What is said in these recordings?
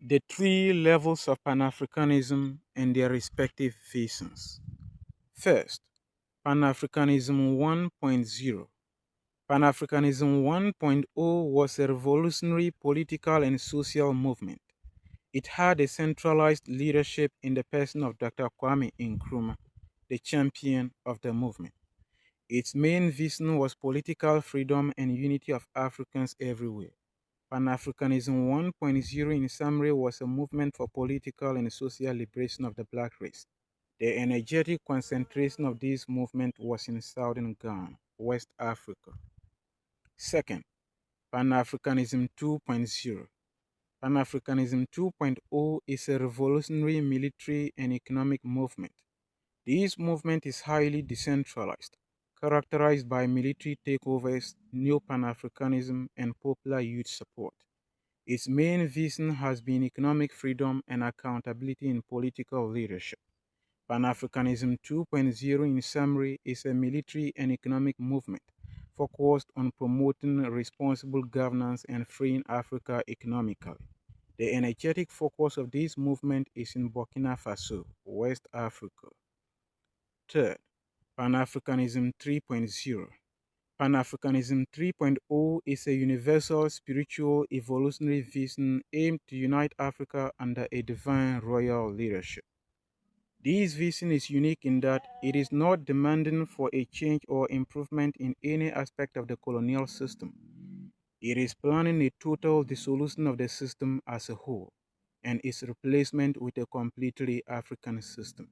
The three levels of Pan-Africanism and their respective visions. First, Pan-Africanism 1.0. Pan-Africanism 1.0 was a revolutionary political and social movement. It had a centralized leadership in the person of Dr. Kwame Nkrumah, the champion of the movement. Its main vision was political freedom and unity of Africans everywhere. Pan-Africanism 1.0 in summary was a movement for political and social liberation of the black race. The energetic concentration of this movement was in southern Ghana, West Africa. Second, Pan-Africanism 2.0. Pan-Africanism 2.0 is a revolutionary military and economic movement. This movement is highly decentralized, characterized by military takeovers, new Pan-Africanism, and popular youth support. Its main vision has been economic freedom and accountability in political leadership. Pan-Africanism 2.0 in summary is a military and economic movement focused on promoting responsible governance and freeing Africa economically. The energetic focus of this movement is in Burkina Faso, West Africa. Third, Pan-Africanism 3.0. Pan-Africanism 3.0 is a universal spiritual evolutionary vision aimed to unite Africa under a divine royal leadership. This vision is unique in that it is not demanding for a change or improvement in any aspect of the colonial system. It is planning a total dissolution of the system as a whole and its replacement with a completely African system.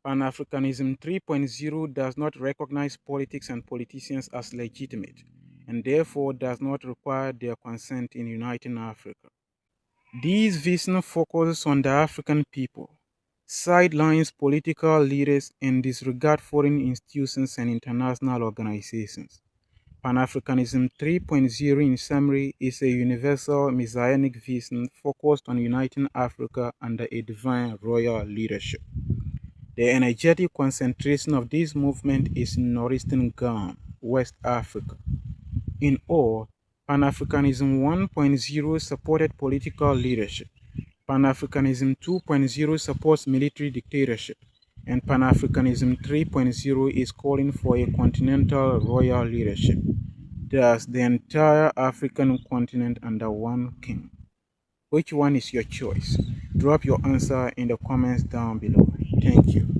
Pan-Africanism 3.0 does not recognize politics and politicians as legitimate and therefore does not require their consent in uniting Africa. This vision focuses on the African people, sidelines political leaders, and disregard foreign institutions and international organizations. Pan-Africanism 3.0 in summary is a universal messianic vision focused on uniting Africa under a divine royal leadership. The energetic concentration of this movement is in northeastern Ghana, West Africa. In all, Pan-Africanism 1.0 supported political leadership, Pan-Africanism 2.0 supports military dictatorship, and Pan-Africanism 3.0 is calling for a continental royal leadership, thus the entire African continent under one king. Which one is your choice? Drop your answer in the comments down below. Thank you.